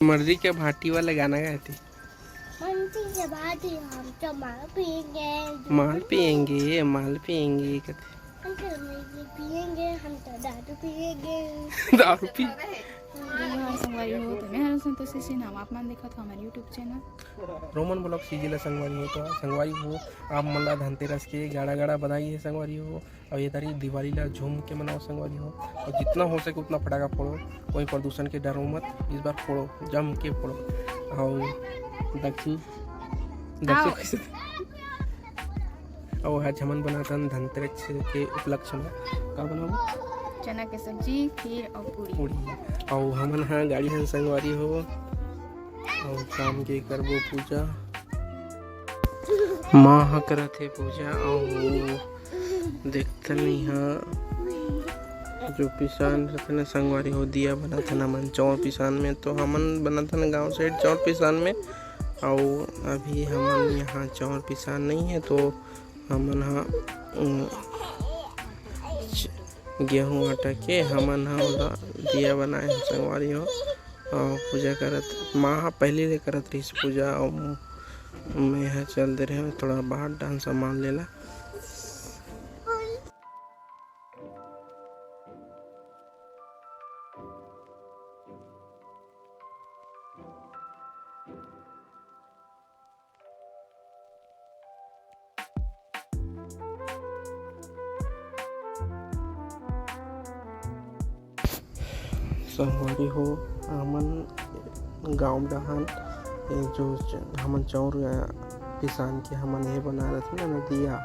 मर्जी के भाटी वाले गाना गाए थे। मर्जी के भाटी हम तो माल पिएंगे माल पिएंगे हम तो मैगी पिएंगे, हम तो दारू पिएंगे। दारू पी संगवारी हो तो मैं संतोषी सिन्हा आप मन देखा था हमारे यूट्यूब चैनल रोमन ब्लॉग सीजिला संगवारी हो तो संगवारी हो आप मला धनतेरस के गाड़ा गाड़ा बधाई है संगवारी हो। और ये तारीख दिवाली ला झूम के मनाओ संगवारी हो। और जितना हो सके उतना फटाका फोड़ो, कोई प्रदूषण के डरो मत, इस बार फोड़ो, जम के फोड़ो। और दक्षिण कैसे और आज हमन बनाता धनतेरस के उपलक्ष्य में का बनाओ चना के सब्जी, खीर और पूरी। और हमन हाँ गाड़ी हन संगवारी हो। और शाम के करबो पूजा, माँ हाँ करत है पूजा। और देखते नहीं हाँ जो पिसान रहते न संगवारी हो दिया बना था हमन चौर पिसान में। तो हमन बना था न गाँव साइड चौर पिसान में। और अभी हमन यहाँ चौर पिसान नहीं है तो हमन हाँ गेहूँ आटा के हमन हाँ दिया बनाए संगवारी हो। और पूजा करत माँ पहले ले करत रही पूजा। और मैं यहाँ चल दे रहे थोड़ा बाहर डांस सामान लेला। संगवारी हो हमन गाँव डहान जो हमन चौर पिसान के हमन ये बना रहे ना दिया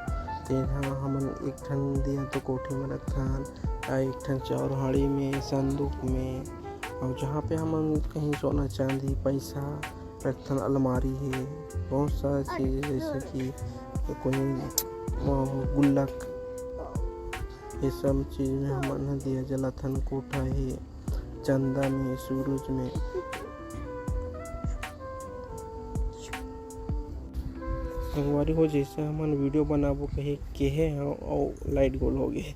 तेरा हमन एक ठन दिया तो कोठी में रखथन, एक ठन चौर हाड़ी में, संदूक में। और जहाँ पे हमन कहीं सोना चांदी पैसा रखथन, अलमारी है, बहुत सारी चीज़ जैसे कि कोई गुल्लक, ये सब चीज़ में हमन दिया जलाथन। कोठा है, चंदा में, सूरज में। संगवारी हो जैसे हमन वीडियो बनाबो कहे केहे और लाइट गोल हो गए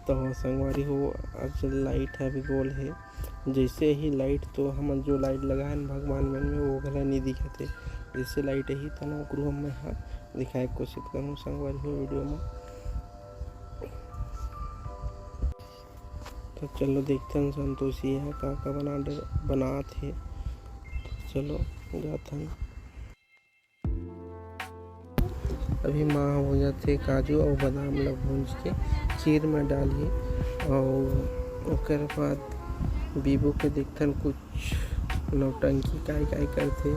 तो संगवारी हो आज लाइट है अभी गोल है। जैसे ही लाइट तो हमन जो लाइट लगाए भगवान मन में वो गला नहीं दिखते, जैसे लाइट ही तना ओकरो मैं हाँ दिखाए कोशिश करूँ संगवारी हो वीडियो में। तो चलो देखते हैं संतोषी है का बना थे। तो चलो जाते हैं। अभी माँ हो जाते काजू और बादाम ला भूंज के खीर में डालिए। और उसके बाद बीबो के देखते कुछ नौटंकी काय काय करते।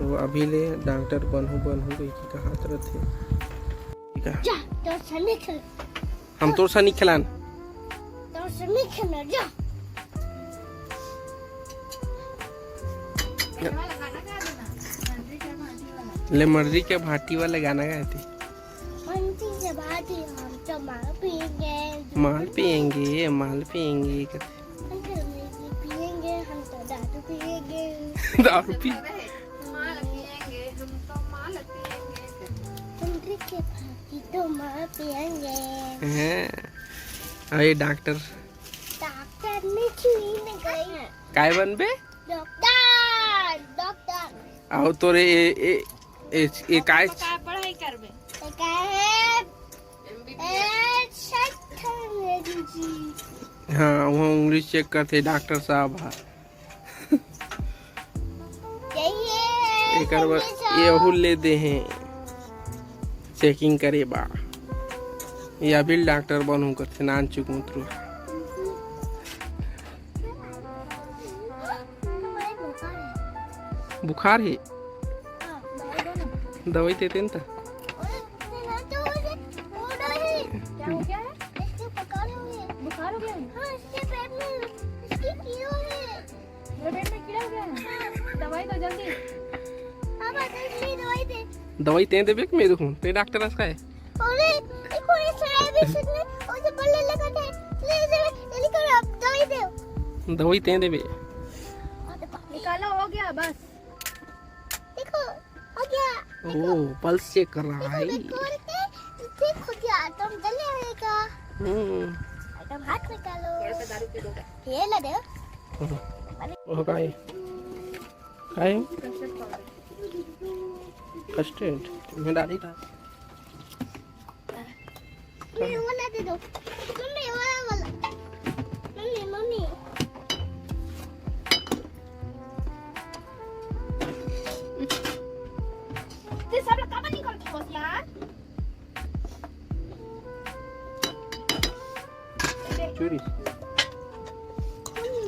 वो अभी ले डॉक्टर बनहु गई कि कहा रहते हम तोर सा नहीं खिलान ले मर्जी के भाटी वाले गाना गाए थे। मर्जी के भाटी हम तो माल पिएंगे माल पिएंगे हम तो मैगी पिएंगे, हम तो दारू पिएंगे। दारू पी मर्जी के भाटी तो माल पिएंगे। हैं अरे डॉक्टर ने छुई गई काय बनबे डॉक्टर आओ तोरे ए काय पढ़ाई करबे हाँ वहाँ उंगली चेक करते डॉक्टर साहब हाँ एक ये ले दे हैं चेकिंग करे बा या भी डॉक्टर बनू करते नान चुक मुत्रु बुखार है दवाई देते ना बुखार हो गया है? पेट में कीड़ा हो गया है? दवाई दो जल्दी। दवाई ते देबे के मैं देखूं ते डॉक्टर का है दवाई ते देबे निकालो हो गया बस। देखो हो गया। ओ पल्स चेक कर रहा है। ठीक हो गया तुम जल्दी आएगा। तुम हाथ निकालो। ये ला दे। ओ काय काय कस्टर्ड मैं डाली था मम्मी वाला दे दो मम्मी वाला मम्मी मम्मी ते सब लोग कब निकलते हो यार चोरी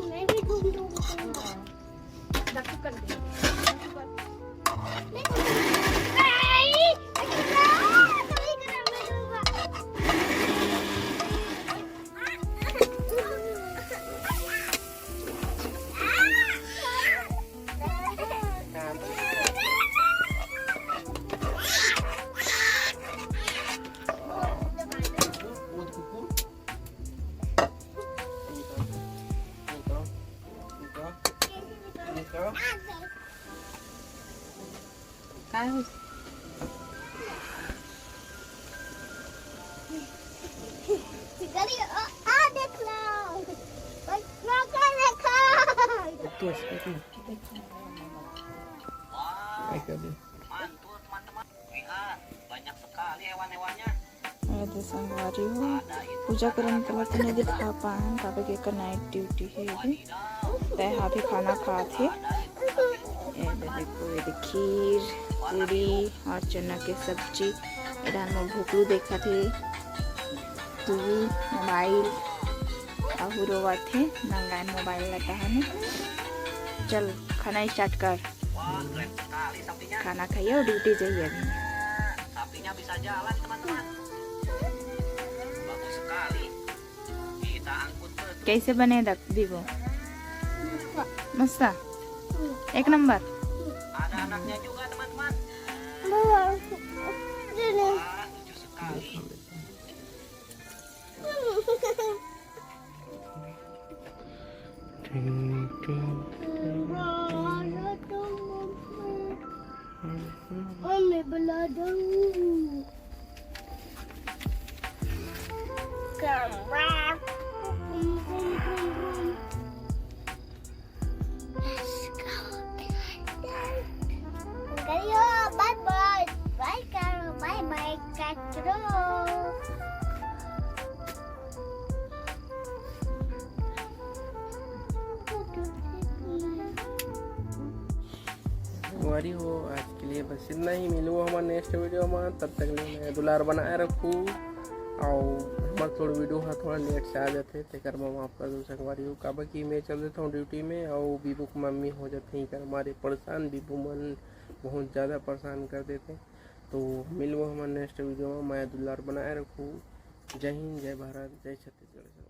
मैं भी ढूंढूंगा डक्कू कर दे काय हो देख लो देखा तो इसमें क्या दे ada sanggari ho पूजा करने के लिए नहीं दिखा पाए पापा की का नाइट ड्यूटी है ये तय अभी खाना खाते ये देखो ये खीर पूरी और चना के सब्जी इधर में भूकलू देखा थे टीवी मोबाइल अहुरोवा थे नंगान मोबाइल लगा है चल खाना स्टार्ट कर खाना खाइए और ड्यूटी जाइए अभी sapinya bisa jalan teman-teman. Bagus sekali. Kita angkut ke कैसे बने दीपो मस्त एक number ada anaknya juga teman-teman. Mama Wah, lucu sekali. Mami belada. Kerak. Kayo, bye bye. Bye Karo, bye bye Katro. हमारी हो आज के लिए बस इतना ही मिलूँ हमारे नेक्स्ट वीडियो में तब तक लिए मैं दुलार बनाए रखूँ और हमारे थोड़ी वीडियो हाँ थोड़ा लेट से आ जाते थे कर मैं माफ़ कर दूँ संगवारी हो का बाकी मैं चल देता हूँ ड्यूटी में और बीबू की मम्मी हो जाती हैं कर हमारे परेशान बीबू मन बहुत ज़्यादा परेशान कर देते तो मिलूँ हमारे नेक्स्ट वीडियो में मैं दुलार बनाए रखूँ जय हिंद जय भारत जय छत्तीसगढ़।